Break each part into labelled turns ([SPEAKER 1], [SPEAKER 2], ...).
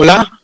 [SPEAKER 1] Hola.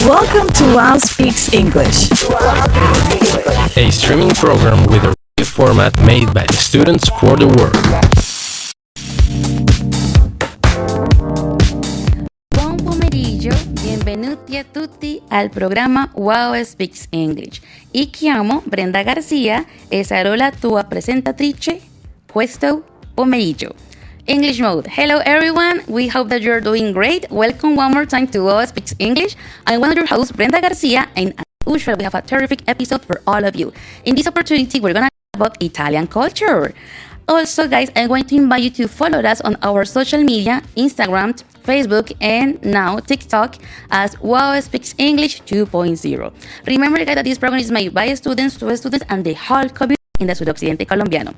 [SPEAKER 1] Welcome to Wow Speaks English,
[SPEAKER 2] a streaming program with a radio format made by the students for the world.
[SPEAKER 3] Buon pomeriggio, benvenuti a tutti al programma Wow Speaks English. Mi chiamo Brenda Garcia e sarò la tua presentatrice questo pomeriggio. English mode. Hello everyone, we hope that you're doing great. Welcome one more time to Wow Speaks English. I'm one of your hosts, Brenda Garcia, and as usual, we have a terrific episode for all of you. In this opportunity, we're gonna talk about Italian culture. Also, guys, I'm going to invite you to follow us on our social media, Instagram, Facebook, and now TikTok as Wow Speaks English 2.0. Remember, guys, that this program is made by students to students and the whole community in the Sudoccidente Colombiano.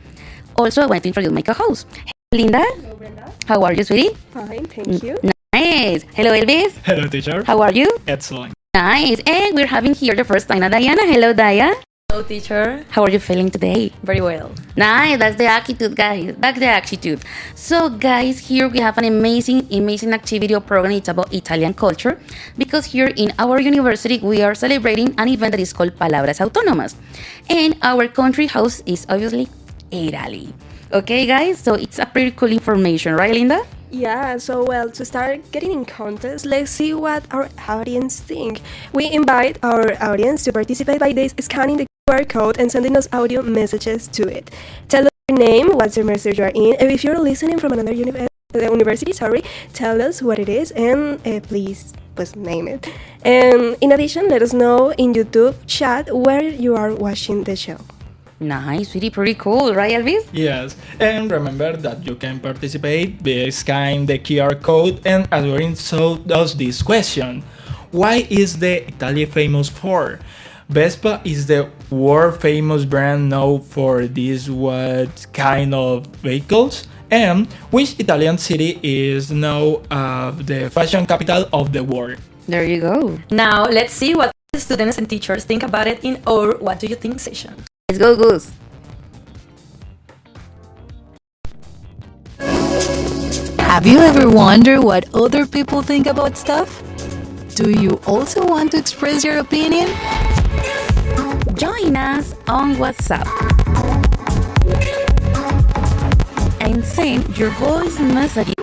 [SPEAKER 3] Also, I want to introduce my co-host. Linda?
[SPEAKER 4] Hello, Brenda.
[SPEAKER 3] How are you, sweetie?
[SPEAKER 4] Fine, thank you.
[SPEAKER 3] Nice. Hello, Elvis.
[SPEAKER 5] Hello, teacher.
[SPEAKER 3] How are you?
[SPEAKER 5] Excellent.
[SPEAKER 3] Nice. And we're having here the first time Diana. Hello, Dia.
[SPEAKER 6] Hello, teacher.
[SPEAKER 3] How are you feeling today?
[SPEAKER 6] Very well.
[SPEAKER 3] Nice. That's the attitude, guys. That's the attitude. So, guys, here we have an amazing activity or program. It's about Italian culture because here in our university we are celebrating an event that is called Palabras Autónomas, and our country house is obviously Italy. Okay, guys, so it's a pretty cool information, right, Linda?
[SPEAKER 4] Yeah, so well, to start getting in context, let's see what our audience think. We invite our audience to participate by this scanning the QR code and sending us audio messages to it. Tell us your name, what semester you are in, and if you're listening from another university, tell us what it is, and please name it. And in addition, let us know in YouTube chat where you are watching the show.
[SPEAKER 3] Nice, pretty cool, right, Elvis?
[SPEAKER 5] Yes, and remember that you can participate by scanning the QR code and answering so does this question. Why is the Italy famous for? Vespa is the world famous brand known for these what kind of vehicles? And which Italian city is now the fashion capital of the world?
[SPEAKER 3] There you go.
[SPEAKER 6] Now, let's see what the students and teachers think about it in our What Do You Think session.
[SPEAKER 3] Let's go, Goose.
[SPEAKER 1] Have you ever wondered what other people think about stuff? Do you also want to express your opinion?
[SPEAKER 3] Join us on WhatsApp and send your voice message.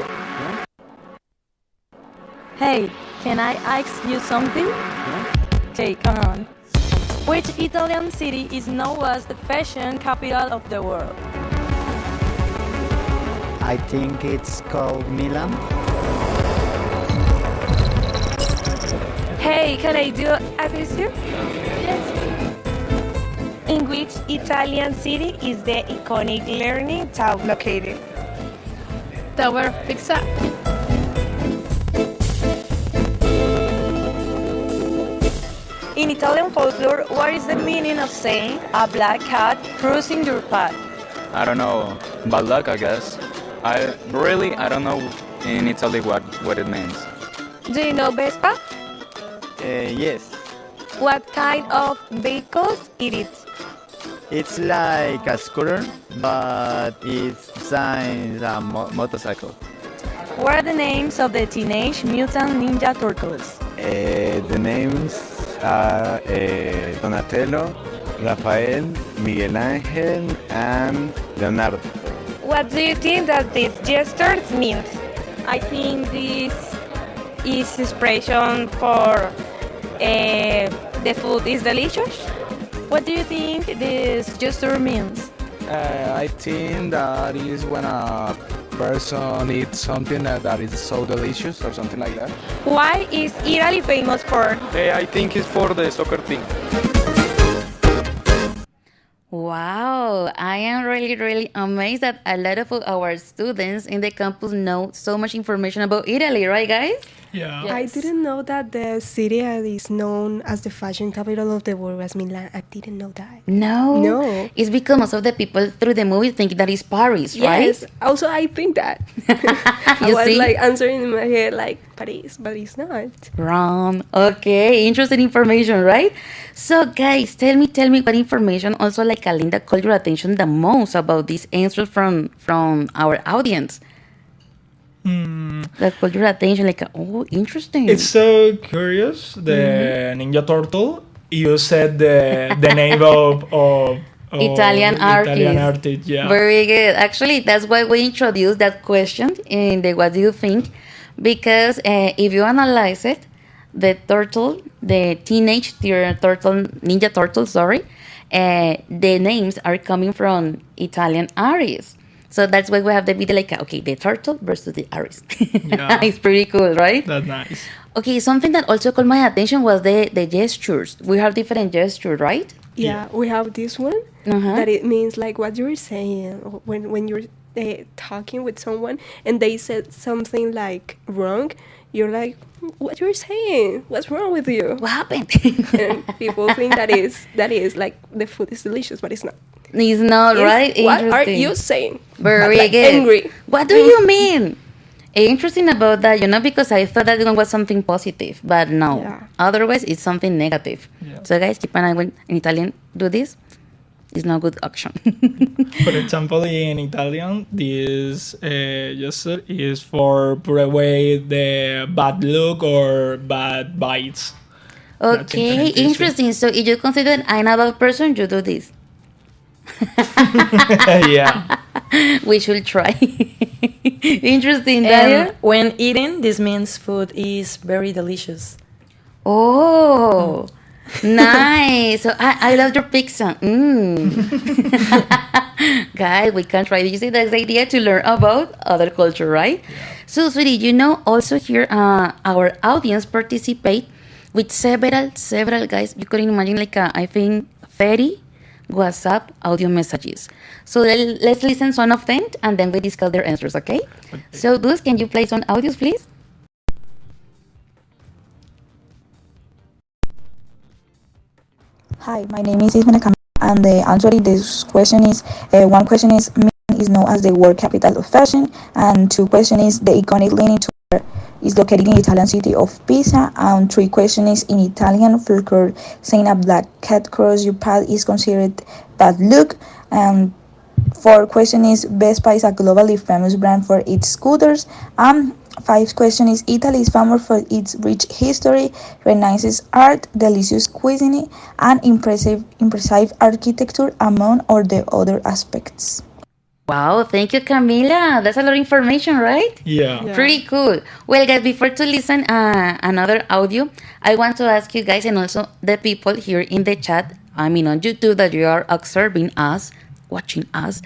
[SPEAKER 6] Hey, can I ask you something? Okay, come on. Which Italian city is known as the fashion capital of the world?
[SPEAKER 7] I think it's called Milan.
[SPEAKER 4] Hey, can I do a quiz here? In which Italian city is the iconic Learning Town located?
[SPEAKER 6] Tower pizza. In Italian folklore, what is the meaning of saying a black cat cruising your path?
[SPEAKER 8] I don't know. Bad luck, I guess. I don't know in Italy what it means.
[SPEAKER 6] Do you know Vespa?
[SPEAKER 7] Yes.
[SPEAKER 6] What kind of vehicles it is?
[SPEAKER 7] It's like a scooter, but it's designed a motorcycle.
[SPEAKER 6] What are the names of the Teenage Mutant Ninja Turtles?
[SPEAKER 9] The names are Donatello, Rafael, Miguel Ángel, and Leonardo.
[SPEAKER 6] What do you think that this gesture means? I think this is expression for the food is delicious. What do you think this gesture means?
[SPEAKER 10] I think that is when a person eats something that is so delicious or something like that.
[SPEAKER 6] Why is Italy famous for?
[SPEAKER 8] I think it's for the soccer team.
[SPEAKER 3] Wow, I am really amazed that a lot of our students in the campus know so much information about Italy, right guys?
[SPEAKER 5] Yeah.
[SPEAKER 6] Yes.
[SPEAKER 4] I didn't know that the city that is known as the fashion capital of the world was Milan. I didn't know that.
[SPEAKER 3] No.
[SPEAKER 4] No.
[SPEAKER 3] It's because most of the people through the movie think that it's Paris, right?
[SPEAKER 4] Yes. Also, I think that. I
[SPEAKER 3] You
[SPEAKER 4] was
[SPEAKER 3] see?
[SPEAKER 4] like answering in my head like Paris, but it's not.
[SPEAKER 3] Wrong. Okay, interesting information, right? So guys, tell me what information also like Alinda called your attention the most about these answers from our audience. That called your attention like, oh, interesting.
[SPEAKER 5] It's so curious. The Ninja Turtle. You said the name of
[SPEAKER 3] Italian artist.
[SPEAKER 5] artist. Yeah.
[SPEAKER 3] Very good. Actually, that's why we introduced that question in the what do you think? Because if you analyze it, the turtle, the teenage turtle, ninja turtle, sorry, the names are coming from Italian artists. So that's why we have the video like, okay, the turtle versus the artist.
[SPEAKER 5] Yeah.
[SPEAKER 3] It's pretty cool, right?
[SPEAKER 5] That's nice.
[SPEAKER 3] Okay, something that also called my attention was the gestures. We have different gestures, right?
[SPEAKER 4] Yeah, we have this one that it means like what you're saying when you're talking with someone and they said something like wrong. You're like, what you're saying? What's wrong with you?
[SPEAKER 3] What happened?
[SPEAKER 4] And people think that is like the food is delicious, but it's not.
[SPEAKER 3] It's not,
[SPEAKER 4] It's,
[SPEAKER 3] right?
[SPEAKER 4] what are
[SPEAKER 3] Interesting.
[SPEAKER 4] you saying?
[SPEAKER 3] Very
[SPEAKER 4] But, like,
[SPEAKER 3] good.
[SPEAKER 4] angry.
[SPEAKER 3] What do you mean? Interesting about that, because I thought that one was something positive, but no.
[SPEAKER 4] Yeah.
[SPEAKER 3] Otherwise, it's something negative.
[SPEAKER 5] Yeah.
[SPEAKER 3] So, guys, keep an eye when in Italian do this. It's not good action.
[SPEAKER 5] For example, in Italian, this gesture is for put away the bad look or bad bites. That's
[SPEAKER 3] Okay, interesting. So, if you consider I'm a bad person, you do this.
[SPEAKER 5] Yeah.
[SPEAKER 3] We should try. Interesting,
[SPEAKER 6] And
[SPEAKER 3] Daya.
[SPEAKER 6] when eating, this means food is very delicious.
[SPEAKER 3] Oh, nice. So I love your pizza. Guys, we can try. You see, that's the idea to learn about other culture, right? So, sweetie, also here our audience participate with several guys. You couldn't imagine like I think 30 WhatsApp audio messages. So let's listen some of them and then we discuss their answers, okay? So, Dulce, can you play some audios, please?
[SPEAKER 11] Hi, my name is Ismena Cam, and the answer in this question is one question is Milan is known as the world capital of fashion, and two question is the iconic Leaning Tower is located in the Italian city of Pisa, and three question is in Italian folklore saying a black cat cross your path is considered bad luck, and four question is Vespa is a globally famous brand for its scooters, and five question is Italy is famous for its rich history, Renaissance art, delicious cuisine, and impressive architecture, among all the other aspects.
[SPEAKER 3] Wow, thank you, Camila. That's a lot of information, right?
[SPEAKER 5] Yeah.
[SPEAKER 3] Pretty cool. Well, guys, before to listen another audio, I want to ask you guys and also the people here in the chat, I mean on YouTube that you are observing us, watching us,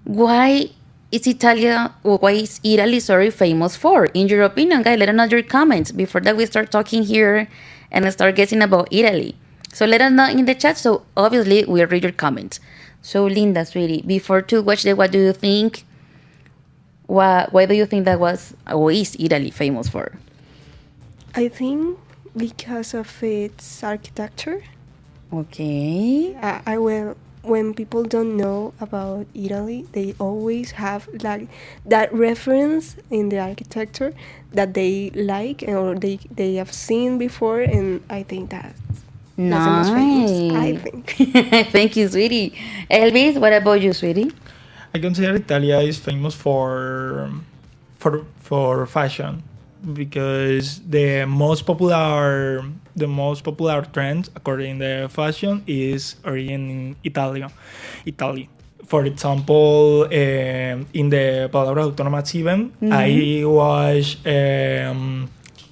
[SPEAKER 3] why is Italy famous for? In your opinion, guys, let us know your comments before that we start talking here and start guessing about Italy. So let us know in the chat. So obviously we'll read your comments. So Linda, sweetie, before to watch the what do you think? Why do you think that was or is Italy famous for?
[SPEAKER 4] I think because of its architecture.
[SPEAKER 3] Okay.
[SPEAKER 4] I will. When people don't know about Italy, they always have like that reference in the architecture that they like or they have seen before, and I think that's the most famous. I
[SPEAKER 3] Nice.
[SPEAKER 4] think.
[SPEAKER 3] Thank you, sweetie. Elvis, what about you, sweetie?
[SPEAKER 5] I consider Italia is famous for fashion because the most popular trend according to fashion is origin in Italy. For example, in the Palabras Autónomas event, I watch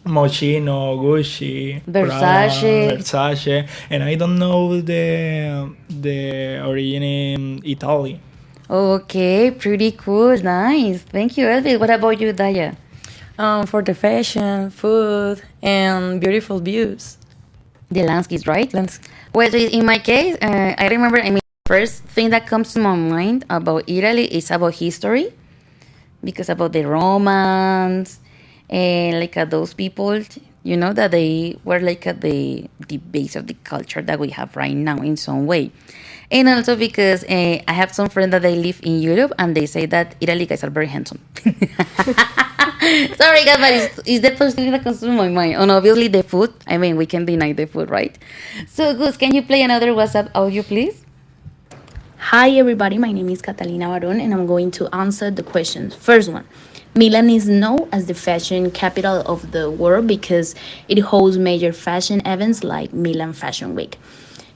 [SPEAKER 5] Moschino, Gucci,
[SPEAKER 3] Versace.
[SPEAKER 5] Prada, Versace, and I don't know the origin in Italy.
[SPEAKER 3] Okay, pretty cool. Nice. Thank you, Elvis. What about you, Daya?
[SPEAKER 12] For the fashion, food, and beautiful views.
[SPEAKER 3] The landscapes, right?
[SPEAKER 12] Lands-
[SPEAKER 3] Well, so in my case, I remember, first thing that comes to my mind about Italy is about history, because about the Romans and like those people, that they were like at the base of the culture that we have right now in some way. And also because I have some friends that they live in Europe and they say that Italy guys are very handsome. Sorry, guys, but it's the first thing that comes to my mind. And obviously the food. We can deny the food, right? So, Gus, can you play another WhatsApp audio, please?
[SPEAKER 13] Hi everybody, my name is Catalina Baron and I'm going to answer the questions. First one, Milan is known as the fashion capital of the world because it holds major fashion events like Milan Fashion Week.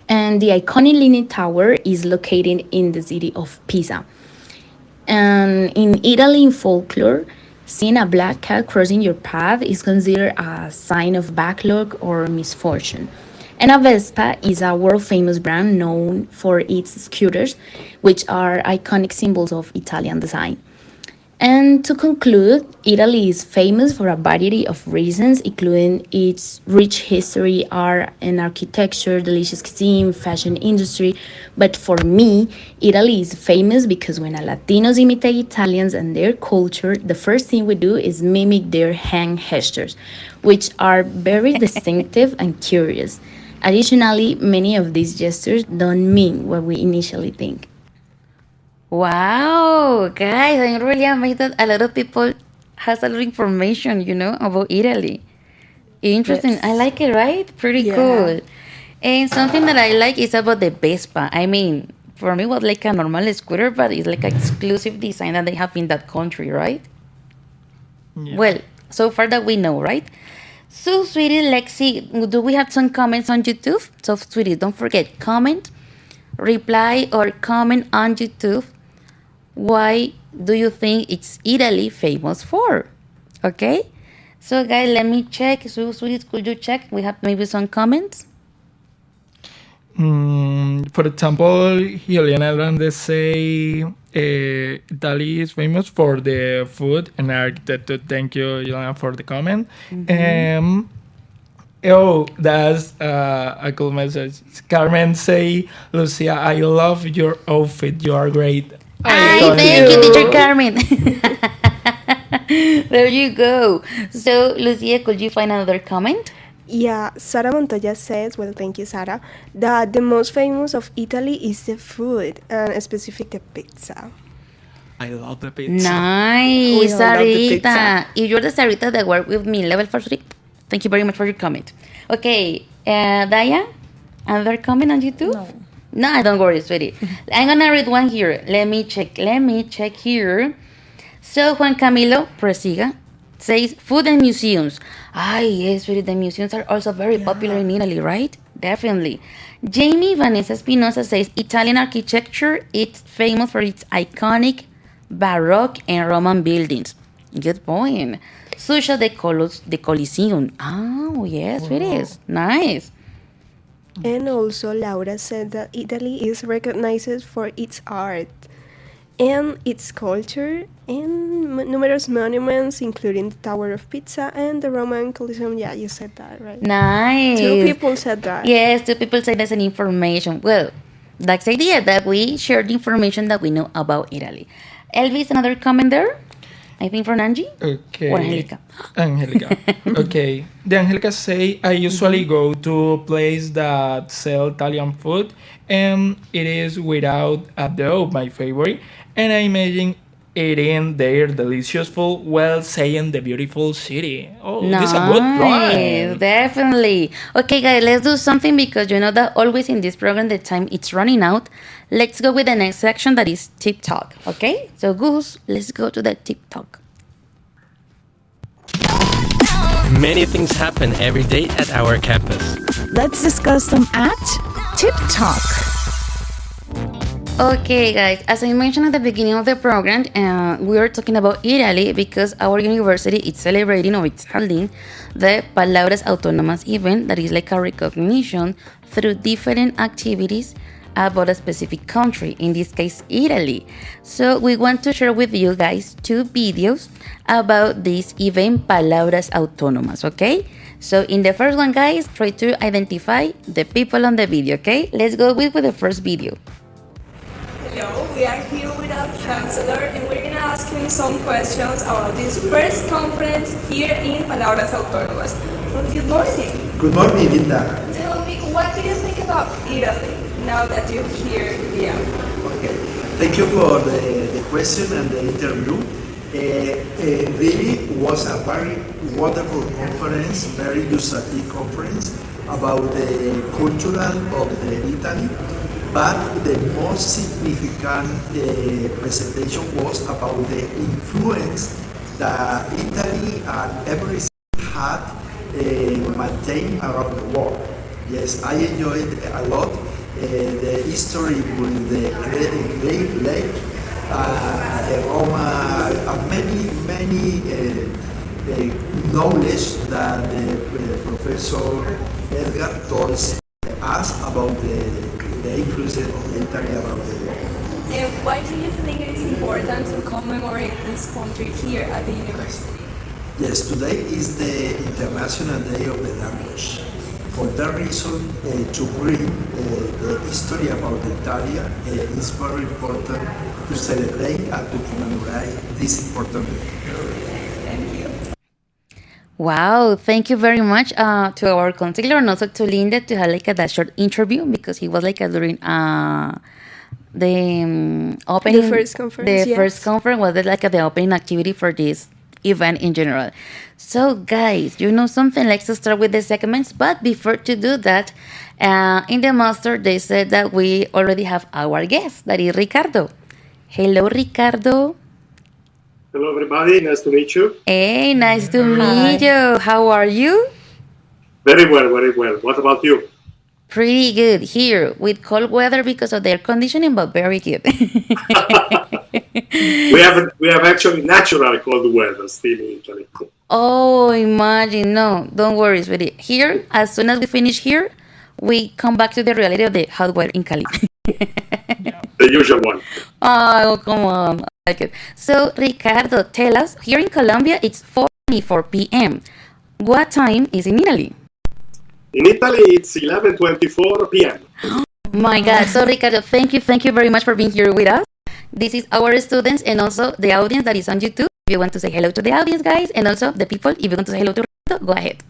[SPEAKER 13] And the iconic Leaning Tower is located in the city of Pisa. And in Italy, in folklore, seeing a black cat crossing your path is considered a sign of bad luck or misfortune. And a Vespa is a world famous brand known for its scooters, which are iconic symbols of Italian design. And to conclude, Italy is famous for a variety of reasons, including its rich history, art and architecture, delicious cuisine, fashion industry. But for me, Italy is famous because when Latinos imitate Italians and their culture, the first thing we do is mimic their hand gestures, which are very distinctive and curious. Additionally, many of these gestures don't mean what we initially think.
[SPEAKER 3] Wow, guys, I'm really amazed that a lot of people has a lot of information, about Italy. Interesting.
[SPEAKER 4] Yes.
[SPEAKER 3] I like it, right? Pretty
[SPEAKER 4] Yeah.
[SPEAKER 3] cool. And something that I like is about the Vespa. For me, it was like a normal scooter, but it's like an exclusive design that they have in that country, right?
[SPEAKER 5] Yeah.
[SPEAKER 3] Well, so far that we know, right? So, sweetie, Lexi, do we have some comments on YouTube? So, sweetie, don't forget, comment, reply, or comment on YouTube. Why do you think it's Italy famous for? Okay? So, guys, let me check. So, sweetie, could you check? We have maybe some comments.
[SPEAKER 5] For example, Juliana Hernandez say Italy is famous for the food and architecture. Thank you, Juliana, for the comment. That's a cool message. Carmen say, Lucia, I love your outfit. You are great.
[SPEAKER 3] Thank you, teacher Carmen. There you go. So, Lucia, could you find another comment?
[SPEAKER 4] Yeah, Sara Montoya says, well, thank you, Sara, that the most famous of Italy is the food, and specifically the pizza.
[SPEAKER 5] I love the pizza.
[SPEAKER 3] Nice,
[SPEAKER 4] We all love the pizza.
[SPEAKER 3] Sarita. If you're the Sarita that worked with me in level 43, thank you very much for your comment. Okay, Daya, another comment on YouTube? No, don't worry, sweetie. I'm gonna read one here. Let me check here. So, Juan Camilo Presiga says food and museums. Yes, sweetie, the museums are also very popular in Italy, right? Definitely. Jamie Vanessa Espinosa says Italian architecture is famous for its iconic Baroque and Roman buildings. Good point. Susha de Coliseum. Oh, yes, it is. Nice.
[SPEAKER 4] And also, Laura said that Italy is recognized for its art and its culture and numerous monuments, including the Tower of Pisa and the Roman Colosseum. Yeah, you said that, right?
[SPEAKER 3] Nice.
[SPEAKER 4] Two people said that.
[SPEAKER 3] Yes, two people said that's an information. Well, that's the idea that we share the information that we know about Italy. Elvis, another comment there? I think from Angie
[SPEAKER 5] Okay.
[SPEAKER 3] or Angelica.
[SPEAKER 5] Angelica. Okay. The Angelica say I usually go to place that sell Italian food, and it is without a doubt my favorite. And I imagine eating their delicious food while seeing the beautiful city. Oh, this is a good plan.
[SPEAKER 3] Definitely. Okay, guys, let's do something because you know that always in this program the time it's running out. Let's go with the next section that is tip talk. Okay, so Goose, let's go to the tip talk.
[SPEAKER 2] Many things happen every day at our campus.
[SPEAKER 1] Let's discuss some at Tip Talk.
[SPEAKER 3] Okay, guys, as I mentioned at the beginning of the program, we are talking about Italy because our university is celebrating or it's holding the Palabras Autónomas event that is like a recognition through different activities about a specific country, in this case, Italy. So we want to share with you guys 2 videos about this event, Palabras Autónomas, okay? So in the first one, guys, try to identify the people on the video, okay? Let's go with the first video.
[SPEAKER 4] Hello, we are here with our chancellor and we're going to ask him some questions about this first conference here in Palabras Autónomas. Well, good morning.
[SPEAKER 14] Good morning, Linda.
[SPEAKER 4] Tell me, what do you think about Italy now that you're here? Yeah.
[SPEAKER 14] Okay. Thank you for the question and the interview. Really was a very wonderful conference, very useful conference about the cultural of the Italy. But the most significant presentation was about the influence that Italy and everything had maintained around the world. Yes, I enjoyed a lot the history with the Great Lake, Roma, and many knowledge that the Professor Edgar told us about the influence of Italy around the world.
[SPEAKER 4] And why do you think it is important to commemorate this country here at the university?
[SPEAKER 14] Yes, today is the International Day of the Language. For that reason, to bring the history about Italy is very important to celebrate and to commemorate this important day.
[SPEAKER 4] Thank you.
[SPEAKER 3] Wow, thank you very much to our counselor and also to Linda to have like that short interview because he was like during the opening.
[SPEAKER 4] The first conference,
[SPEAKER 3] The first conference was like the opening activity for this event in general. So guys, you know something, let's start with the segments. But before to do that, in the master they said that we already have our guest, that is Ricardo. Hello, Ricardo.
[SPEAKER 15] Hello, everybody. Nice to meet you.
[SPEAKER 3] Hey, nice to meet you. How are you?
[SPEAKER 15] Very well, very well. What about you?
[SPEAKER 3] Pretty good here with cold weather because of the air conditioning, but very good.
[SPEAKER 15] We have actually natural cold weather still in Italy.
[SPEAKER 3] Oh, imagine. No, don't worry, sweetie. Here, as soon as we finish here, we come back to the reality of the hot weather in Cali.
[SPEAKER 15] The usual one.
[SPEAKER 3] Oh, come on. I like it. So, Ricardo, tell us, here in Colombia, it's 4:24 p.m. What time is in Italy?
[SPEAKER 15] In Italy, it's 11:24 p.m.
[SPEAKER 3] My God. So, Ricardo, thank you very much for being here with us. This is our students and also the audience that is on YouTube. If you want to say hello to the audience, guys, and also the people, if you want to say hello to Ricardo, go ahead.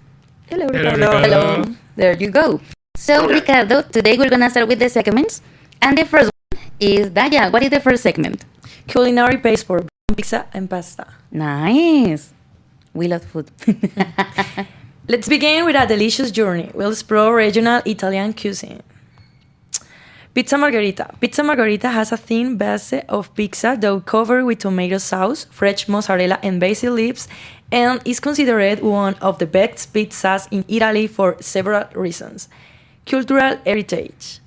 [SPEAKER 4] Hello,
[SPEAKER 5] Ricardo.
[SPEAKER 3] Hello. There you go. So, Ricardo, today we're going to start with the segments. And the first one is Daya. What is the first segment?
[SPEAKER 12] Culinary passport, pizza and pasta.
[SPEAKER 3] Nice. We love food.
[SPEAKER 12] Let's begin with a delicious journey. We'll explore regional Italian cuisine. Pizza Margherita. Pizza Margherita has a thin base of pizza dough covered with tomato sauce, fresh mozzarella and basil leaves, and is considered one of the best pizzas in Italy for several reasons. Cultural heritage.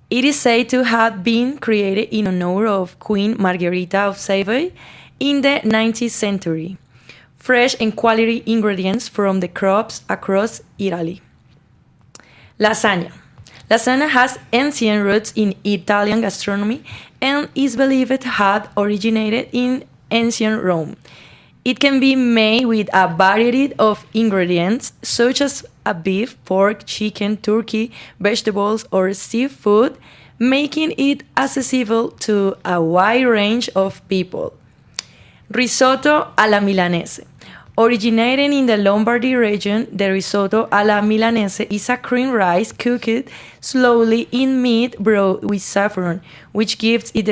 [SPEAKER 12] It is said to have been created in honor of Queen Margherita of Savoy in the 19th century. Fresh and quality ingredients from the crops across Italy. Lasagna. Lasagna has ancient roots in Italian gastronomy and is believed to have originated in ancient Rome. It can be made with a variety of ingredients such as beef, pork, chicken, turkey, vegetables, or seafood, making it accessible to a wide range of people. Risotto alla Milanese. Originating in the Lombardy region, the risotto alla Milanese is a cream rice cooked slowly in meat broth with saffron, which gives it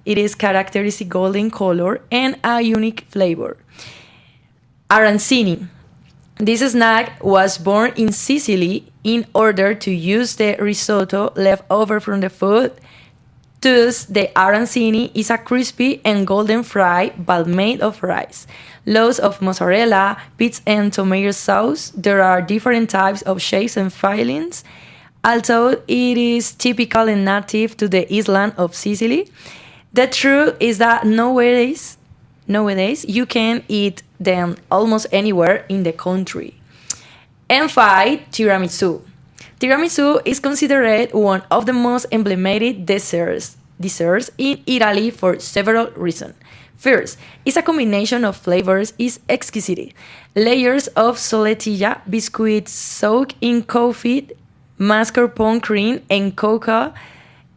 [SPEAKER 12] its characteristic golden color and a unique flavor. Arancini. This snack was born in Sicily in order to use the risotto left over from the food. Thus, the arancini is a crispy and golden fry but made of rice. Loads of mozzarella, pizza, and tomato sauce. There are different types of shapes and fillings. Although it is typical and native to the island of Sicily, the truth is that nowadays you can eat them almost anywhere in the country. And 5, tiramisu. Tiramisu is considered one of the most emblematic desserts in Italy for several reasons. First, it's a combination of flavors is exquisite. Layers of soletilla, biscuits soaked in coffee, mascarpone cream, and cocoa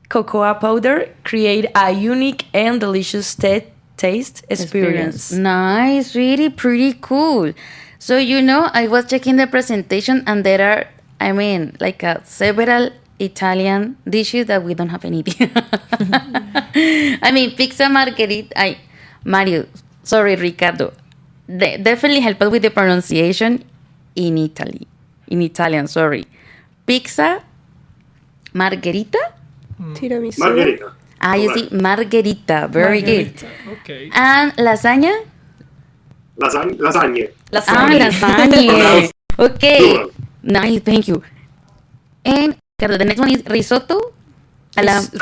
[SPEAKER 12] powder create a unique and delicious taste experience.
[SPEAKER 3] Nice, really pretty cool. So, I was checking the presentation and there are, several Italian dishes that we don't have any idea. Pizza margherita. Mario, sorry, Ricardo. Definitely help us with the pronunciation in Italian, sorry. Pizza margherita?
[SPEAKER 4] Tiramisu.
[SPEAKER 15] Margherita.
[SPEAKER 3] You see, margherita. Very good.
[SPEAKER 5] Okay.
[SPEAKER 3] And lasagna?
[SPEAKER 15] Lasagne.
[SPEAKER 3] Lasagne. Okay. Nice, thank you. And Ricardo, the next one is risotto.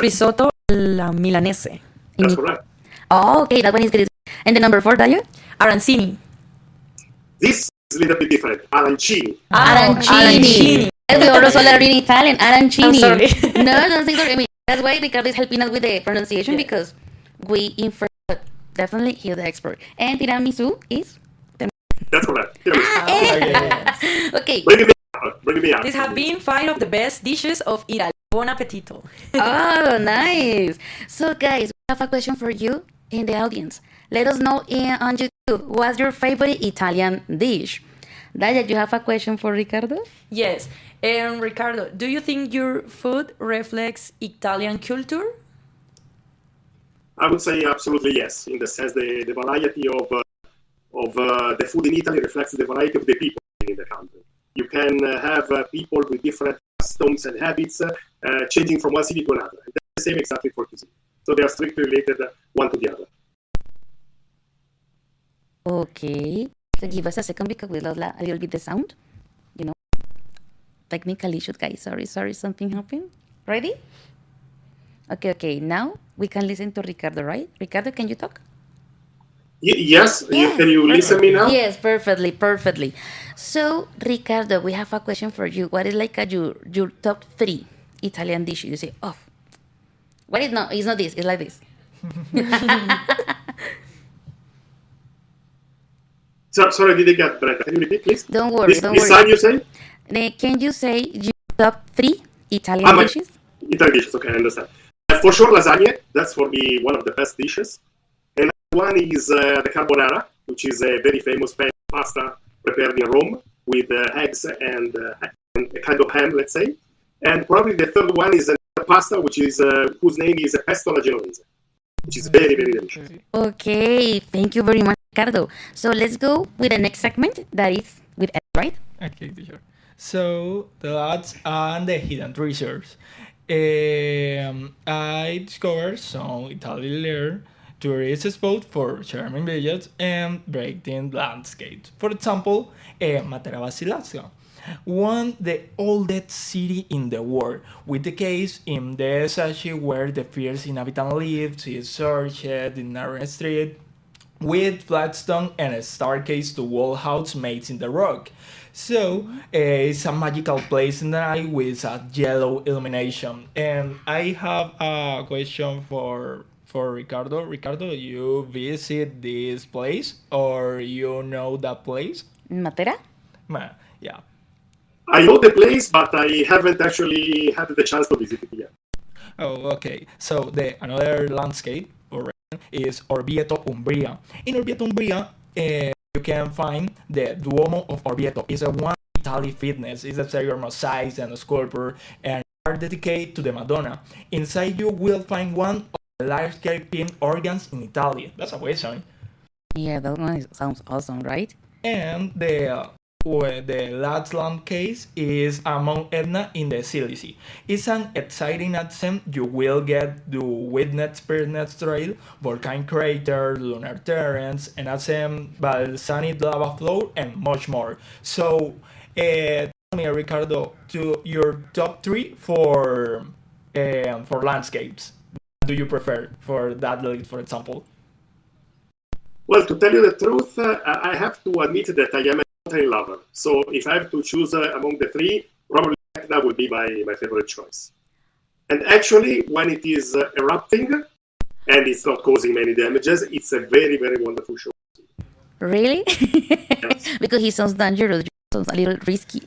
[SPEAKER 12] Risotto alla Milanese.
[SPEAKER 15] That's correct.
[SPEAKER 3] Oh, okay, that one is good. And the number 4, Dalia?
[SPEAKER 12] Arancini.
[SPEAKER 15] This is a little bit different. Arancini.
[SPEAKER 3] Arancini. We also learned in Italian. Arancini.
[SPEAKER 12] I'm sorry.
[SPEAKER 3] No, don't think sorry. That's why Ricardo is helping us with the pronunciation because we infer, but definitely he's the expert. And tiramisu is?
[SPEAKER 15] That's correct.
[SPEAKER 3] Yes. Okay.
[SPEAKER 15] Bring me up.
[SPEAKER 12] These have been 5 of the best dishes of Italy. Buon appetito.
[SPEAKER 3] Oh, nice. So, guys, we have a question for you in the audience. Let us know on YouTube, what's your favorite Italian dish? Dalia, you have a question for Ricardo?
[SPEAKER 12] Yes. And Ricardo, do you think your food reflects Italian culture?
[SPEAKER 15] I would say absolutely yes, in the sense the variety of the food in Italy reflects the variety of the people in the country. You can have people with different customs and habits changing from one city to another. And that's the same exactly for cuisine. So they are strictly related one to the other.
[SPEAKER 3] Okay. So give us a second because we lost a little bit the sound. Technical issues, guys. Sorry, something happened. Ready? Okay. Now we can listen to Ricardo, right? Ricardo, can you talk?
[SPEAKER 15] Yes. Can you listen me now?
[SPEAKER 3] Yes, perfectly. So, Ricardo, we have a question for you. What is your top 3 Italian dishes? You say, what is not? It's not this. It's like this.
[SPEAKER 15] Sorry, I didn't get Brenda. Can you repeat, please?
[SPEAKER 3] Don't worry.
[SPEAKER 15] This time you say?
[SPEAKER 3] Can you say your top 3 Italian dishes?
[SPEAKER 15] Italian dishes, okay, I understand. For sure, lasagna. That's for me one of the best dishes. And one is the carbonara, which is a very famous pasta prepared in Rome with eggs and a kind of ham, let's say. And probably the third one is a pasta, which is whose name is pesto alla genovese, which is very, very delicious.
[SPEAKER 3] Okay, thank you very much, Ricardo. So let's go with the next segment, that is with Ed, right?
[SPEAKER 5] Okay, teacher. So the odds and the hidden treasures. I discovered some Italian tourist spots for charming villages and breathtaking landscapes. For example, Matera Basilasca, one the oldest city in the world, with the case in the Sashi where the first inhabitant lived, is searched in narrow street with flagstone and a staircase to wall house made in the rock. So it's a magical place in the night with a yellow illumination. And I have a question for Ricardo. Ricardo, you visit this place or you know that place?
[SPEAKER 3] Matera?
[SPEAKER 5] Yeah.
[SPEAKER 15] I know the place, but I haven't actually had the chance to visit it yet.
[SPEAKER 5] Oh, okay. So the another landscape or is Orvieto, Umbria. In Orvieto, Umbria, you can find the Duomo of Orvieto. It's a one Italy fitness. It's a exterior mosaics and a sculpture and are dedicated to the Madonna. Inside you will find one of the large-scale pin organs in Italy. That's amazing.
[SPEAKER 3] Yeah, that one sounds awesome, right?
[SPEAKER 5] And the Lapland case is Mount Etna in the Sicily. It's an exciting ascent. You will get to witness Pyrenees Trail, volcanic crater, lunar terrains, an ascent, balsamic lava flow, and much more. So, tell me, Ricardo, to your top 3 for landscapes. What do you prefer for that list, for example?
[SPEAKER 15] Well, to tell you the truth, I have to admit that I am a mountain lover. So if I have to choose among the 3, probably that would be my favorite choice. And actually, when it is erupting and it's not causing many damages, it's a very, very wonderful show.
[SPEAKER 3] Really?
[SPEAKER 15] Yes.
[SPEAKER 3] Because he sounds dangerous, sounds a little risky.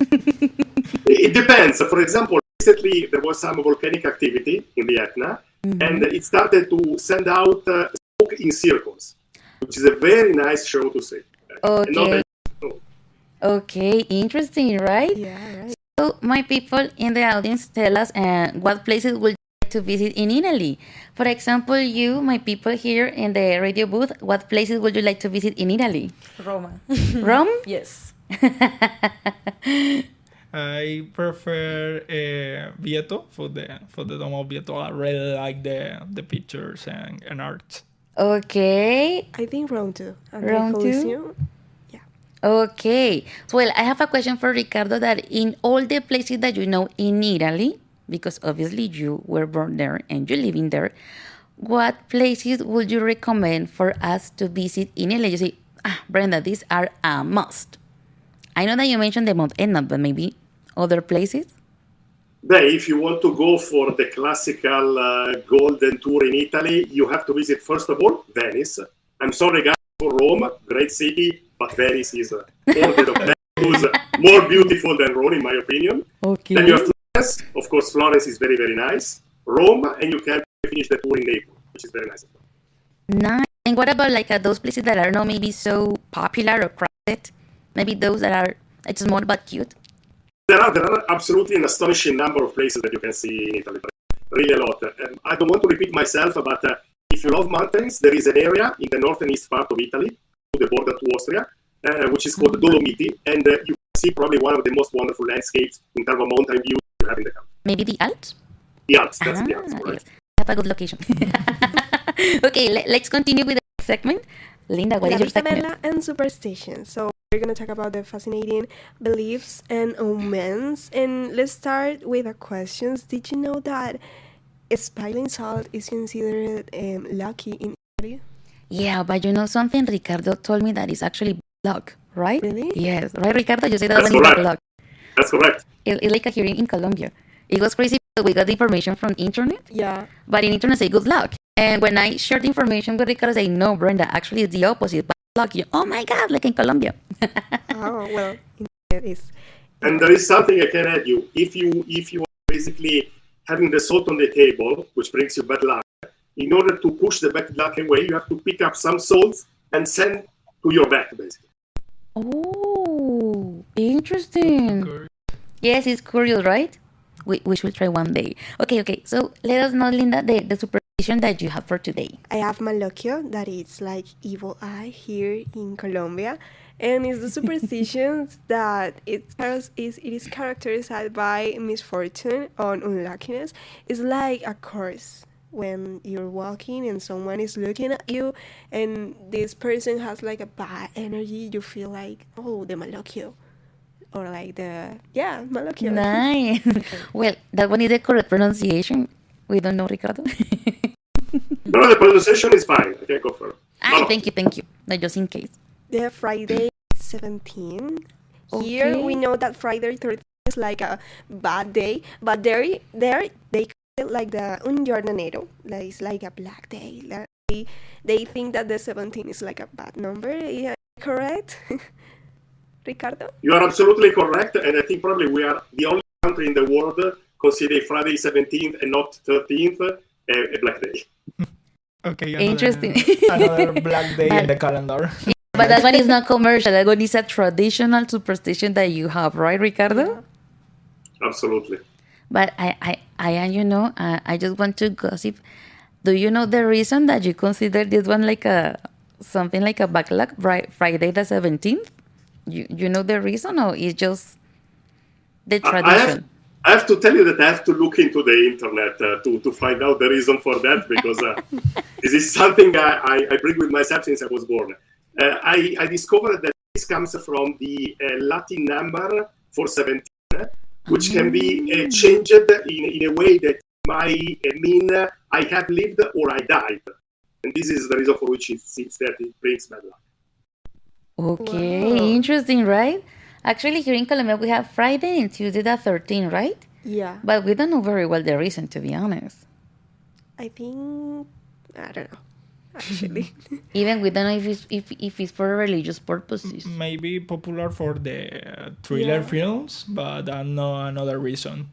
[SPEAKER 15] It depends. For example, recently there was some volcanic activity in the Etna, and it started to send out smoke in circles, which is a very nice show to see.
[SPEAKER 3] Okay. Okay, interesting, right?
[SPEAKER 4] Yeah, right.
[SPEAKER 3] So, my people in the audience, tell us what places would you like to visit in Italy? For example, you, my people here in the radio booth, what places would you like to visit in Italy?
[SPEAKER 12] Roma.
[SPEAKER 3] Rome?
[SPEAKER 12] Yes.
[SPEAKER 5] I prefer Vieto for the Dome of Vieto. I really like the pictures and art.
[SPEAKER 3] Okay.
[SPEAKER 4] I think Rome too. And
[SPEAKER 3] Rome
[SPEAKER 4] the
[SPEAKER 3] too?
[SPEAKER 4] Colosseum.
[SPEAKER 3] Okay. So, well, I have a question for Ricardo that in all the places that you know in Italy, because obviously you were born there and you live in there, what places would you recommend for us to visit in Italy? You say, Brenda, these are a must. I know that you mentioned the Mount Etna, but maybe other places?
[SPEAKER 15] If you want to go for the classical golden tour in Italy, you have to visit, first of all, Venice. I'm sorry, guys, for Rome, great city, but Venice is more beautiful than Rome, in my opinion.
[SPEAKER 3] Okay.
[SPEAKER 15] Then you have Florence. Of course, Florence is very, very nice. Rome, and you can finish the tour in Naples, which is very nice.
[SPEAKER 3] Nice. And what about like those places that are not maybe so popular or crowded? Maybe those that are small but cute?
[SPEAKER 15] There are absolutely an astonishing number of places that you can see in Italy. Really a lot. I don't want to repeat myself, but if you love mountains, there is an area in the north and east part of Italy, to the border to Austria, which is called the Dolomiti, and you can see probably one of the most wonderful landscapes in terms of mountain views you have in the country.
[SPEAKER 3] Maybe the Alps?
[SPEAKER 15] The Alps, that's the Alps, correct.
[SPEAKER 3] Yes. Have a good location. Okay, let's continue with the next segment. Linda, what is your segment?
[SPEAKER 4] Bella and Superstitions. So we're going to talk about the fascinating beliefs and omens. And let's start with the questions. Did you know that spilling salt is considered lucky in Italy?
[SPEAKER 3] Yeah, but you know something? Ricardo told me that it's actually luck, right?
[SPEAKER 4] Really?
[SPEAKER 3] Yes. Right, Ricardo? You said that
[SPEAKER 15] That's
[SPEAKER 3] when
[SPEAKER 15] correct.
[SPEAKER 3] it's luck.
[SPEAKER 15] That's correct.
[SPEAKER 3] It's like a hearing in Colombia. It was crazy because we got the information from internet.
[SPEAKER 4] Yeah.
[SPEAKER 3] But in internet say good luck. And when I shared the information with Ricardo, say, no, Brenda, actually it's the opposite. Bad luck. You, oh my God, like in Colombia.
[SPEAKER 4] Oh, well, it is.
[SPEAKER 15] And there is something I can add you. If you are basically having the salt on the table, which brings you bad luck, in order to push the bad luck away, you have to pick up some salts and send to your back, basically.
[SPEAKER 3] Oh, interesting. Yes, it's curious, right? We should try one day. Okay. So let us know, Linda, the superstition that you have for today.
[SPEAKER 4] I have Malocchio, that is like evil eye here in Colombia. And it's the superstitions that it is characterized by misfortune or unluckiness. It's like a curse when you're walking and someone is looking at you and this person has like a bad energy. You feel like, oh, the Malocchio. Or like Malocchio.
[SPEAKER 3] Nice. Well, that one is the correct pronunciation. We don't know, Ricardo.
[SPEAKER 15] No, the pronunciation is fine. I can go for it.
[SPEAKER 3] Thank you. No, just in case.
[SPEAKER 4] The Friday 17. Here we know that Friday 13 is like a bad day, but there they call it like the un giorno nero. Like it's like a black day. Like they think that the 17 is like a bad number. Yeah, correct? Ricardo?
[SPEAKER 15] You are absolutely correct, and I think probably we are the only country in the world consider Friday 17th and not 13th a black day.
[SPEAKER 5] Okay,
[SPEAKER 3] Interesting.
[SPEAKER 5] Another black day in the calendar.
[SPEAKER 3] But that one is not commercial. That one is a traditional superstition that you have, right, Ricardo?
[SPEAKER 15] Absolutely.
[SPEAKER 3] But I just want to gossip. Do you know the reason that you consider this one like something like a backlog, Friday the 17th? You know the reason, or it's just the tradition?
[SPEAKER 15] I have to tell you that I have to look into the internet to find out the reason for that, because this is something I bring with myself since I was born. I discovered that this comes from the Latin number for 17, which can be changed in a way that might mean I have lived or I died. And this is the reason for which it seems that it brings bad luck.
[SPEAKER 3] Okay, interesting, right? Actually, here in Colombia, we have Friday and Tuesday the 13th, right?
[SPEAKER 4] Yeah.
[SPEAKER 3] But we don't know very well the reason, to be honest.
[SPEAKER 4] I don't know, actually.
[SPEAKER 3] Even we don't know if it's for religious purposes.
[SPEAKER 5] Maybe popular for the thriller films, but I know another reason.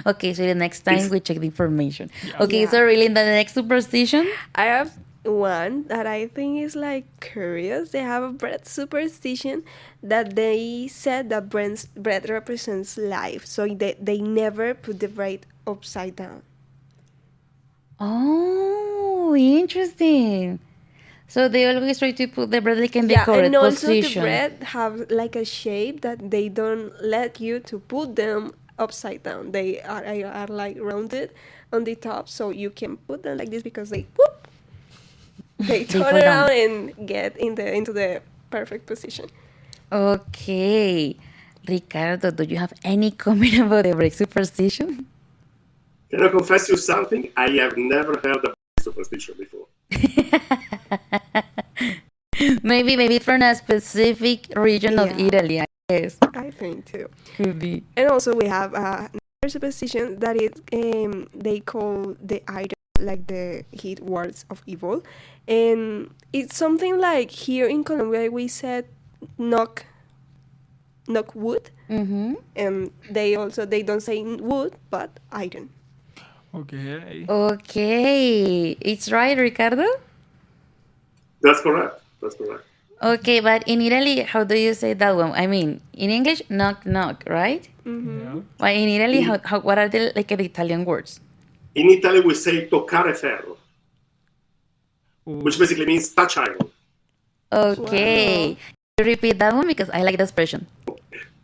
[SPEAKER 3] Okay, so the next time we check the information. Yeah. Okay, so really, in the next superstition?
[SPEAKER 4] I have one that I think is like curious. They have a bread superstition that they said that bread represents life, so they never put the bread upside down.
[SPEAKER 3] Oh, interesting. So they always try to put the bread like in the correct
[SPEAKER 4] and also
[SPEAKER 3] position.
[SPEAKER 4] the bread have like a shape that they don't let you to put them upside down. They are like rounded on the top, so you can put them like this because they turn around and get into the perfect position.
[SPEAKER 3] Okay. Ricardo, do you have any comment about the bread superstition?
[SPEAKER 15] Can I confess you something? I have never heard of superstition before.
[SPEAKER 3] maybe from a specific region of Italy, I guess.
[SPEAKER 4] I think too.
[SPEAKER 3] Could be.
[SPEAKER 4] And also we have another superstition that is they call the iron like the hit words of evil, and it's something like here in Colombia we said knock wood, and they don't say wood but iron.
[SPEAKER 5] Okay,
[SPEAKER 3] it's right, Ricardo?
[SPEAKER 15] That's correct.
[SPEAKER 3] Okay, but in Italy, how do you say that one? I mean, in English, knock, right?
[SPEAKER 4] Mm-hmm.
[SPEAKER 3] But in Italy, what are the Italian words?
[SPEAKER 15] In Italy, we say toccare ferro, which basically means touch iron.
[SPEAKER 3] Okay. Wow. You repeat that one because I like the expression.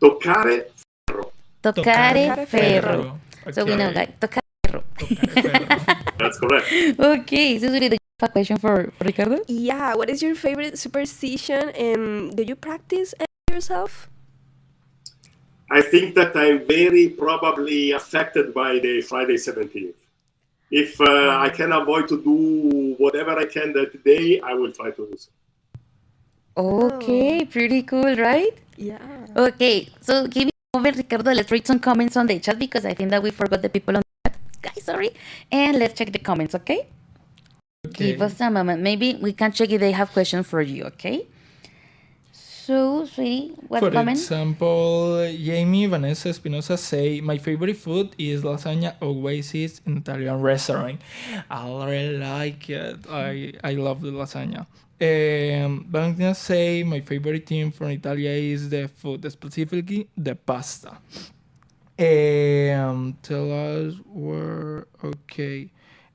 [SPEAKER 15] Toccare ferro.
[SPEAKER 3] Toccare ferro. Okay. So we know, guys. Toccare ferro.
[SPEAKER 15] That's correct.
[SPEAKER 3] Okay. So, do you have a question for Ricardo?
[SPEAKER 4] Yeah. What is your favorite superstition, and do you practice it yourself?
[SPEAKER 15] I think that I'm very probably affected by the Friday 17th. If I can avoid to do whatever I can that day, I will try to do so.
[SPEAKER 3] Okay, pretty cool, right?
[SPEAKER 4] Yeah.
[SPEAKER 3] Okay, so give me a moment, Ricardo. Let's read some comments on the chat because I think that we forgot the people on the chat. Guys, sorry. And let's check the comments, okay? Give us a moment. Maybe we can check if they have questions for you, okay? So, sweetie, what comment?
[SPEAKER 5] For example, Jamie Vanessa Espinosa say, my favorite food is lasagna, always is in Italian restaurant. I really like it. I love the lasagna. Valentina say, my favorite thing from Italy is the food, specifically the pasta. Tell us where, okay.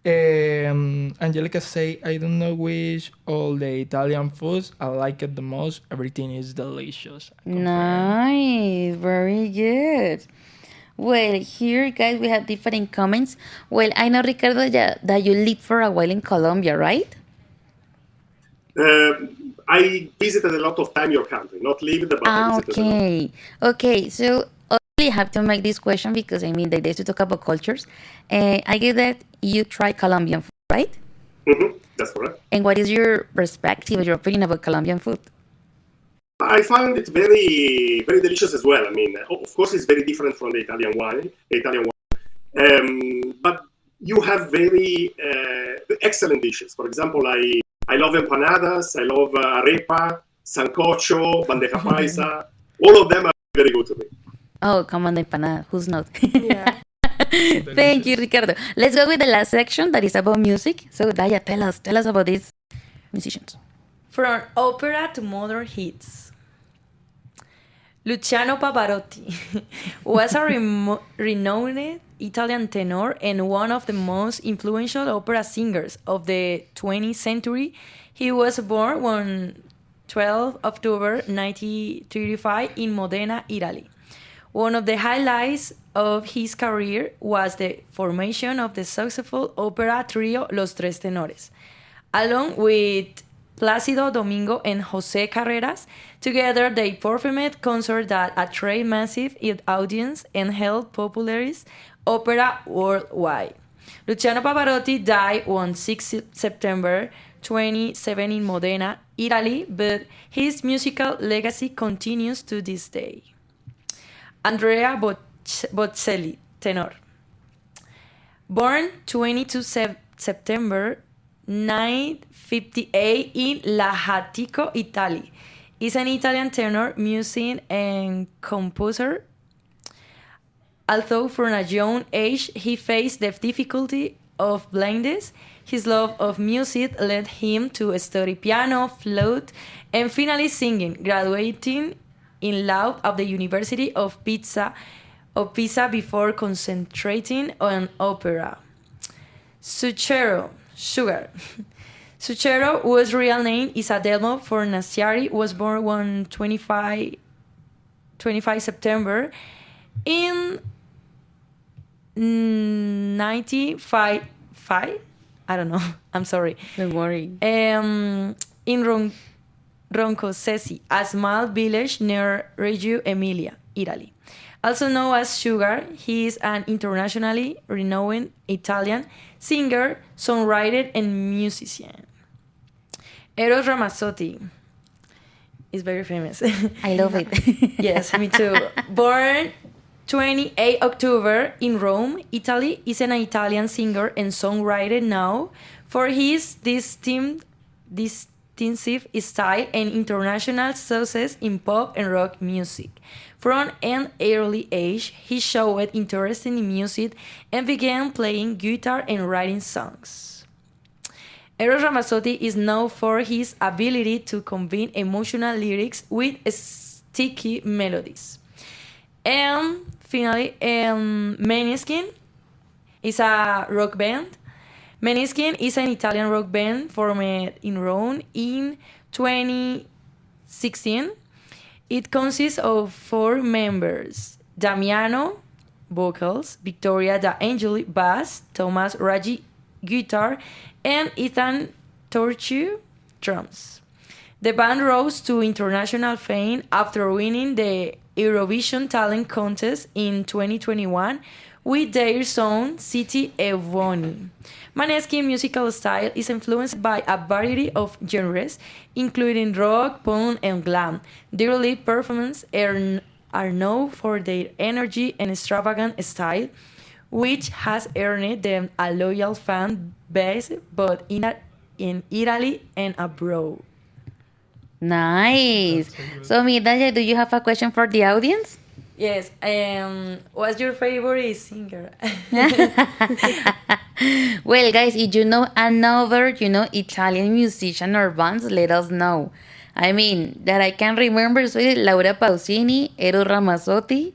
[SPEAKER 5] Angelica say, I don't know which all the Italian foods I like it the most. Everything is delicious.
[SPEAKER 3] Nice, very good. Well, here, guys, we have different comments. Well, I know, Ricardo, that you lived for a while in Colombia, right?
[SPEAKER 15] I visited a lot of time your country, not lived, but I visited a lot.
[SPEAKER 3] Okay, so I have to make this question because, I mean, they used to talk about cultures. I guess that you try Colombian food, right?
[SPEAKER 15] Mm-hmm. That's correct.
[SPEAKER 3] And what is your perspective, your opinion about Colombian food?
[SPEAKER 15] I found it very, very delicious as well. I mean, of course, it's very different from the Italian wine. But you have very excellent dishes. For example, I love empanadas, I love arepa, sancocho, bandeja paisa. All of them are very good to me.
[SPEAKER 3] Oh, come on, the empanada. Who's not?
[SPEAKER 4] Yeah.
[SPEAKER 3] Thank you, Ricardo. Let's go with the last section that is about music. So, Daya, tell us about these musicians.
[SPEAKER 12] From opera to modern hits. Luciano Pavarotti was a renowned Italian tenor and one of the most influential opera singers of the 20th century. He was born on 12 October 1935 in Modena, Italy. One of the highlights of his career was the formation of the successful opera trio Los Tres Tenores, along with Plácido Domingo and José Carreras. Together, they performed concerts that attracted massive audience and helped popularize opera worldwide. Luciano Pavarotti died on 6 September 27 in Modena, Italy, but his musical legacy continues to this day. Andrea Bocelli, tenor. Born 22 September 1958 in Lajatico, Italy, is an Italian tenor, musician, and composer. Although from a young age he faced the difficulty of blindness, his love of music led him to study piano, flute, and finally singing, graduating in law at the University of Pisa before concentrating on opera. Sugar. Suchero, whose real name is Adelmo Fornaciari, was born on 25 September in 1955. I don't know. I'm sorry.
[SPEAKER 3] Don't worry.
[SPEAKER 12] In Roncosesi, a small village near Reggio Emilia, Italy. Also known as Sugar, he is an internationally renowned Italian singer, songwriter, and musician. Eros Ramazzotti is very famous.
[SPEAKER 3] I love it.
[SPEAKER 12] Yes, me too. Born 28 October in Rome, Italy, is an Italian singer and songwriter known for his distinctive style and international success in pop and rock music. From an early age, he showed interest in music and began playing guitar and writing songs. Eros Ramazzotti is known for his ability to combine emotional lyrics with sticky melodies. And finally, Måneskin is a rock band. Måneskin is an Italian rock band formed in Rome in 2016. It consists of 4 members: Damiano, vocals, Victoria Da Angeli, bass, Thomas Raggi, guitar, and Ethan Torchu, drums. The band rose to international fame after winning the Eurovision Talent Contest in 2021 with their song City e Buoni. Måneskin's musical style is influenced by a variety of genres, including rock, punk, and glam. Their live performances are known for their energy and extravagant style, which has earned them a loyal fan base both in Italy and abroad.
[SPEAKER 3] Nice. So, Midaya, do you have a question for the audience?
[SPEAKER 12] Yes. What's your favorite singer?
[SPEAKER 3] Well, guys, if you know another, Italian musician or bands, let us know. I mean, that I can remember, so Laura Pausini, Eros Ramazzotti,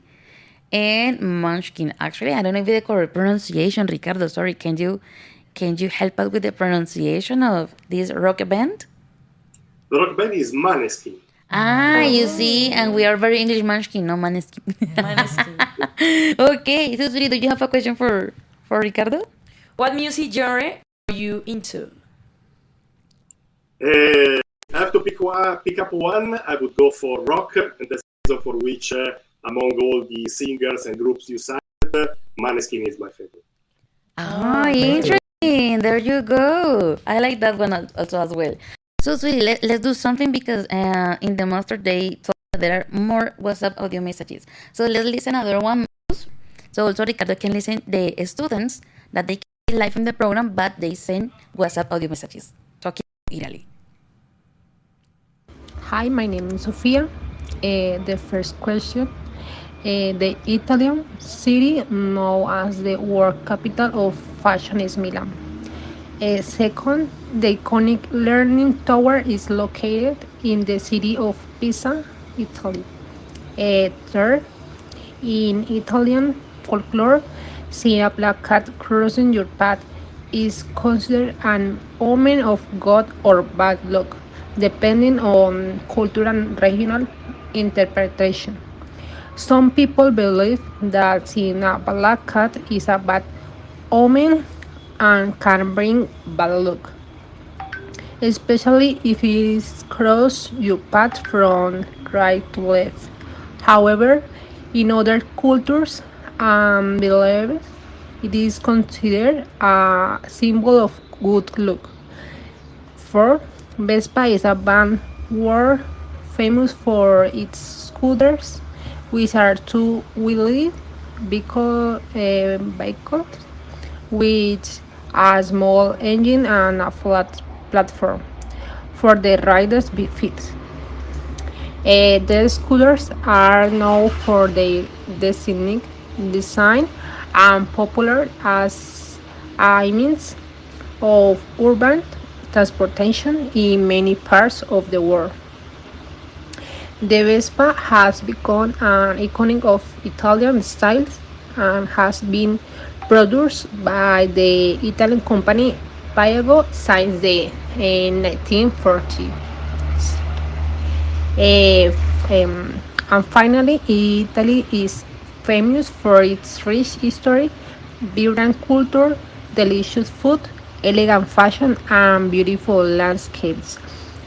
[SPEAKER 3] and Munchkin. Actually, I don't know if the correct pronunciation, Ricardo. Sorry, can you help us with the pronunciation of this rock band?
[SPEAKER 15] The rock band is Måneskin.
[SPEAKER 3] Ah, you see, and we are very English, Munchkin, no Måneskin. Okay, so Suri, do you have a question for Ricardo?
[SPEAKER 12] What music genre are you into?
[SPEAKER 15] I have to pick up one. I would go for rock, and that's the reason for which, among all the singers and groups you cited, Måneskin is my favorite.
[SPEAKER 3] Oh, interesting. There you go. I like that one also as well. So, sweetie, let's do something because in the master they told that there are more WhatsApp audio messages. So let's listen another one. So also Ricardo can listen the students that they can be live in the program, but they send WhatsApp audio messages talking about Italy.
[SPEAKER 16] Hi, my name is Sofia. The first question, The Italian city known as the world capital of fashion is Milan. Second, the iconic Learning Tower is located in the city of Pisa, Italy. Third, in Italian folklore, seeing a black cat crossing your path is considered an omen of good or bad luck, depending on cultural and regional interpretation. Some people believe that seeing a black cat is a bad omen and can bring bad luck, especially if it is cross your path from right to left. However, in other cultures and beliefs, it is considered a symbol of good luck. Fourth, Vespa is a band world famous for its scooters, which are two-wheeled vehicles with a small engine and a flat platform for the riders' feet. The scooters are known for their scenic design and popular as a means of urban transportation in many parts of the world. The Vespa has become an icon of Italian style and has been produced by the Italian company Piaggio since the 1940s. And finally, Italy is famous for its rich history, vibrant culture, delicious food, elegant fashion, and beautiful landscapes,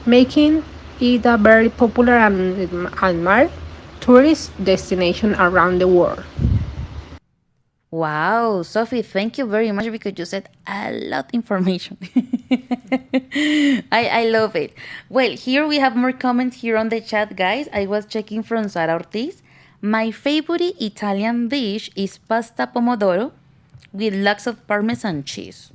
[SPEAKER 16] making it a very popular and admired tourist destination around the world.
[SPEAKER 3] Wow, Sophie, thank you very much because you said a lot information. I love it. Well, here we have more comments here on the chat, guys. I was checking from Sara Ortiz. My favorite Italian dish is pasta pomodoro with lots of Parmesan cheese.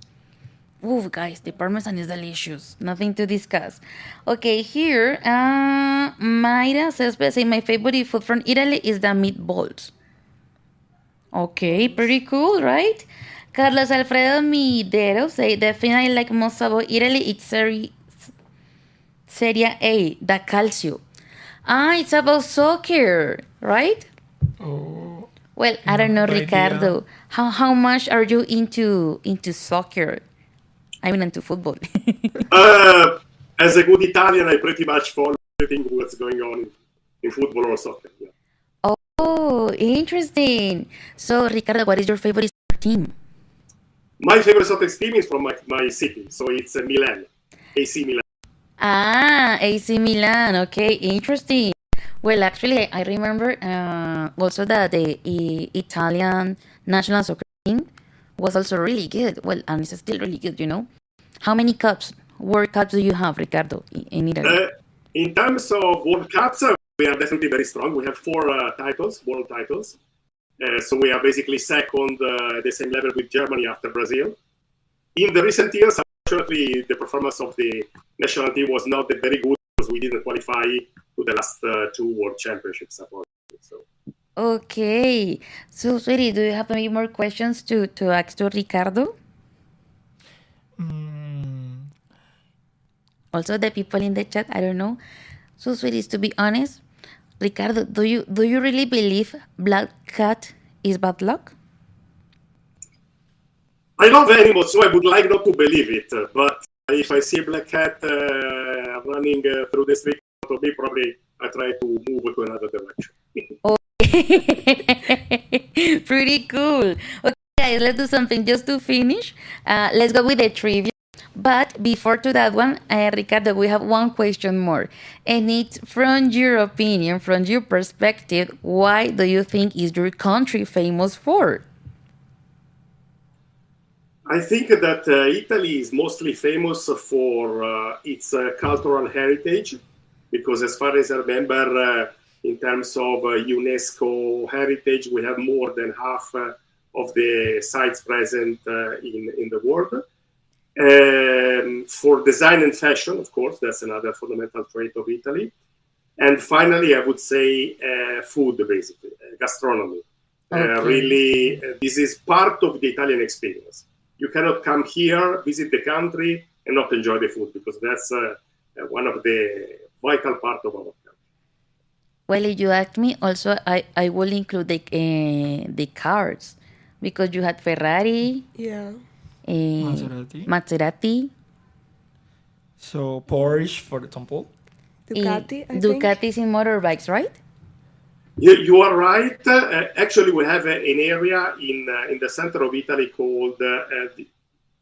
[SPEAKER 3] Ooh, guys, the Parmesan is delicious. Nothing to discuss. Okay, here, Mayra says, my favorite food from Italy is the meatballs. Okay, pretty cool, right? Carlos Alfredo Midero say definitely like most about Italy, it's Serie A, the Calcio. It's about soccer, right?
[SPEAKER 5] Oh,
[SPEAKER 3] well, I don't know,
[SPEAKER 5] no
[SPEAKER 3] Ricardo.
[SPEAKER 5] idea.
[SPEAKER 3] How much are you into soccer? I mean, into football.
[SPEAKER 15] As a good Italian, I pretty much follow everything what's going on in football or soccer. Yeah.
[SPEAKER 3] Oh, interesting. So, Ricardo, what is your favorite soccer team?
[SPEAKER 15] My favorite soccer team is from my city, so it's Milan, AC Milan.
[SPEAKER 3] AC Milan. Okay, interesting. Well, actually, I remember also that the Italian national soccer team was also really good. Well, and it's still really good, you know. How many World Cups do you have, Ricardo, in Italy?
[SPEAKER 15] In terms of World Cups, we are definitely very strong. We have 4 world titles. So we are basically second at the same level with Germany after Brazil. In the recent years, unfortunately, the performance of the national team was not very good because we didn't qualify to the last 2 World Championships. So.
[SPEAKER 3] Okay. So, sweetie, do you have any more questions to ask to Ricardo? Also, the people in the chat, I don't know. So, sweeties, to be honest, Ricardo, do you really believe black cat is bad luck?
[SPEAKER 15] I love animals, so I would like not to believe it. But if I see a black cat running through the street to me, probably I try to move to another direction.
[SPEAKER 3] Okay. Pretty cool. Okay, guys, let's do something just to finish. Let's go with the trivia. But before to that one, Ricardo, we have one question more. And it's from your opinion, from your perspective, why do you think is your country famous for?
[SPEAKER 15] I think that Italy is mostly famous for its cultural heritage, because as far as I remember, in terms of UNESCO heritage, we have more than half of the sites present in the world. For design and fashion, of course, that's another fundamental trait of Italy. And finally, I would say food, basically, gastronomy. Really, this is part of the Italian experience. You cannot come here, visit the country, and not enjoy the food, because that's one of the vital part of our country.
[SPEAKER 3] Well, if you ask me, also I will include the cars, because you had Ferrari,
[SPEAKER 4] Yeah.
[SPEAKER 3] Maserati.
[SPEAKER 5] So Porsche, for example.
[SPEAKER 4] Ducati, I think.
[SPEAKER 3] Ducatis in motorbikes, right?
[SPEAKER 15] You are right. Actually, we have an area in the center of Italy called the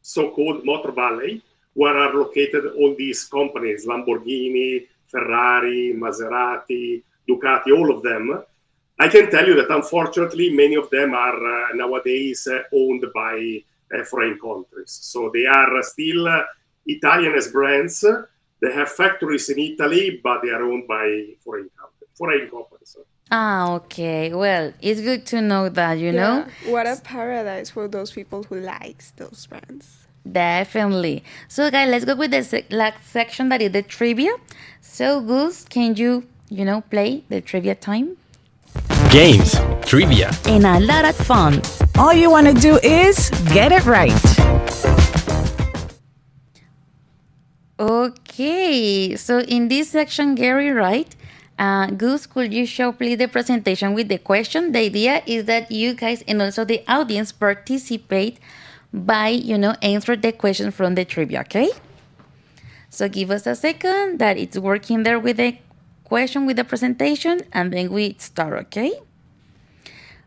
[SPEAKER 15] so-called Motor Valley, where are located all these companies: Lamborghini, Ferrari, Maserati, Ducati, all of them. I can tell you that unfortunately, many of them are nowadays owned by foreign countries. So they are still Italian as brands. They have factories in Italy, but they are owned by foreign companies.
[SPEAKER 3] Ah, okay. Well, it's good to know that, you know?
[SPEAKER 4] What a paradise for those people who likes those brands.
[SPEAKER 3] Definitely. So, guys, let's go with the last section, that is the trivia. So, Goose, can you play the trivia time?
[SPEAKER 2] Games, trivia,
[SPEAKER 17] and a lot of fun. All you want to do is get it right.
[SPEAKER 3] Okay, so in this section, Gary, right? Goose, could you show please the presentation with the question? The idea is that you guys and also the audience participate by, answer the question from the trivia, okay? So give us a second that it's working there with the question, with the presentation, and then we start, okay?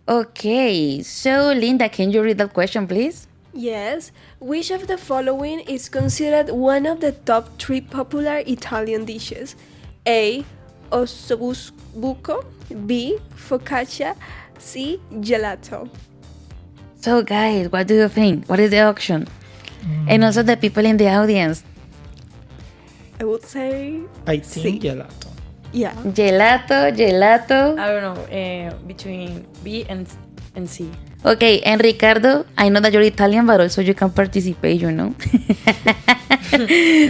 [SPEAKER 3] Okay, so Linda, can you read that question, please?
[SPEAKER 4] Yes. Which of the following is considered one of the top 3 popular Italian dishes? A. Ossobuco. B. Focaccia. C. Gelato.
[SPEAKER 3] So guys, what do you think? What is the option? And also the people in the audience.
[SPEAKER 4] I would say
[SPEAKER 5] I think gelato.
[SPEAKER 4] Yeah.
[SPEAKER 3] Gelato.
[SPEAKER 12] I don't know, between B and C.
[SPEAKER 3] Okay, and Ricardo, I know that you're Italian, but also you can participate,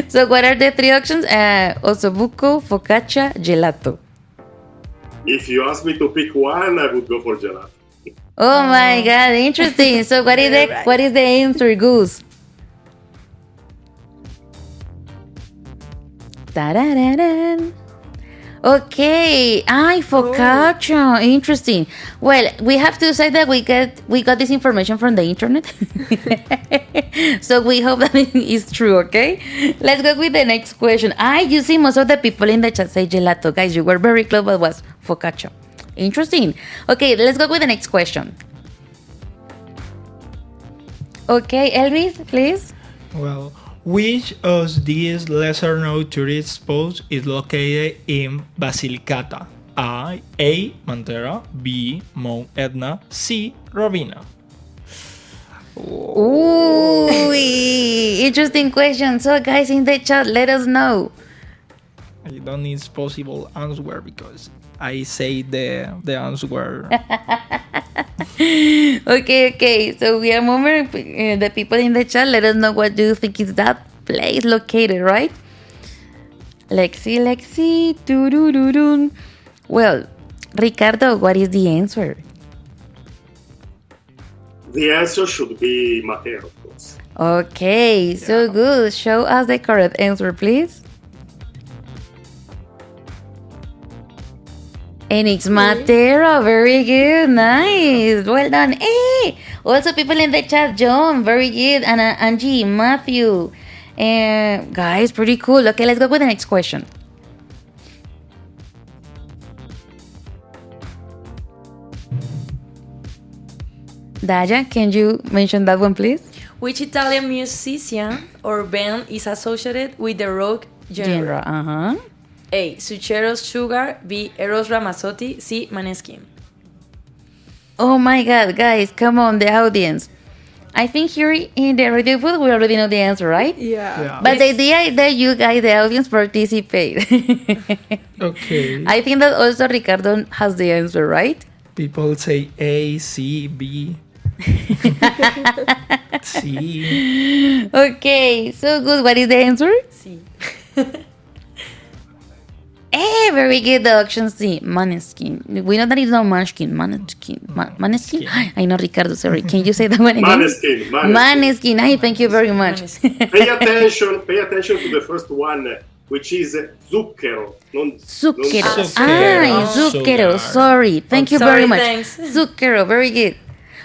[SPEAKER 3] So what are the 3 options? Ossobuco, focaccia, gelato.
[SPEAKER 15] If you ask me to pick one, I would go for gelato.
[SPEAKER 3] Oh my God, interesting. So what is the answer, Goose? Ta-da-da-da. Okay, focaccia. Interesting. Well, we have to say that we got this information from the internet. So we hope that it is true, okay? Let's go with the next question. You see most of the people in the chat say gelato. Guys, you were very close, but it was focaccia. Interesting. Okay, let's go with the next question. Okay, Elvis, please.
[SPEAKER 5] Well, which of these lesser-known tourist spots is located in Basilicata? A. Matera. B. Mount Etna. C. Rovina.
[SPEAKER 3] Ooh, interesting question. So, guys in the chat, let us know.
[SPEAKER 5] I don't need possible answer because I say the answer.
[SPEAKER 3] Okay. So we are moving. The people in the chat, let us know what do you think is that place located, right? Let's see. Doo-doo-doo-doo. Well, Ricardo, what is the answer?
[SPEAKER 15] The answer should be Matera, of course.
[SPEAKER 3] Okay, so good. Show us the correct answer, please. And it's Matera. Very good. Nice. Well done. Hey! Also, people in the chat, John. Very good. And Angie, Matthew. Guys, pretty cool. Okay, let's go with the next question. Daya, can you mention that one, please?
[SPEAKER 12] Which Italian musician or band is associated with the rock genre? A. Sucheros Sugar. B. Eros Ramazzotti. C. Maneskin.
[SPEAKER 3] Oh my God, guys, come on, the audience. I think here in the radio booth, we already know the answer, right?
[SPEAKER 4] Yeah.
[SPEAKER 3] But the idea is that you guys, the audience, participate.
[SPEAKER 5] Okay.
[SPEAKER 3] I think that also Ricardo has the answer, right?
[SPEAKER 5] People say A, C, B. C.
[SPEAKER 3] Okay, so good. What is the answer?
[SPEAKER 12] C.
[SPEAKER 3] Very good. The option C, Maneskin. We know that it's not Munchkin. Maneskin? I know, Ricardo, sorry. Can you say that one again?
[SPEAKER 15] Maneskin.
[SPEAKER 3] Maneskin. Ay, thank you very much.
[SPEAKER 15] Pay attention to the first one, which is zucchero.
[SPEAKER 3] Zucchero. Zucchero. Sorry. Thank you very much.
[SPEAKER 12] Thanks.
[SPEAKER 3] Zucchero. Very good.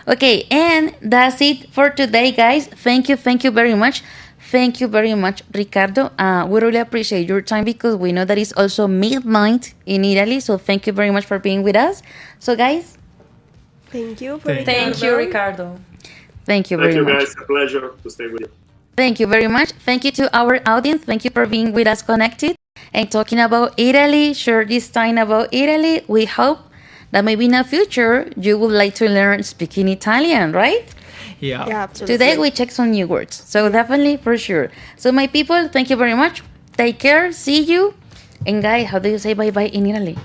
[SPEAKER 3] Okay, and that's it for today, guys. Thank you very much. Thank you very much, Ricardo. We really appreciate your time because we know that it's also midnight in Italy. So thank you very much for being with us. So, guys.
[SPEAKER 4] Thank you.
[SPEAKER 12] Thank you, Ricardo.
[SPEAKER 3] Thank you very much.
[SPEAKER 15] Thank you, guys. A pleasure to stay with you.
[SPEAKER 3] Thank you very much. Thank you to our audience. Thank you for being with us connected and talking about Italy. Share this time about Italy. We hope that maybe in the future you would like to learn speaking Italian, right?
[SPEAKER 5] Yeah,
[SPEAKER 4] absolutely.
[SPEAKER 3] Today we check some new words. So definitely for sure. So my people, thank you very much. Take care. See you. And guys, how do you say bye-bye in Italy?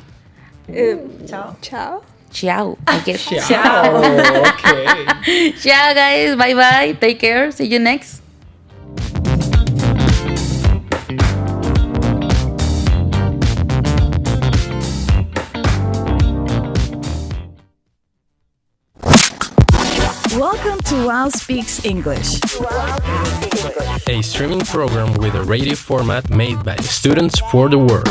[SPEAKER 4] Ciao. Ciao.
[SPEAKER 3] Ciao. I guess.
[SPEAKER 5] Ciao. Okay.
[SPEAKER 3] Ciao, guys. Bye-bye. Take care. See you next.
[SPEAKER 17] Welcome to Wow Speaks English,
[SPEAKER 2] A streaming program with a radio format made by students for the world.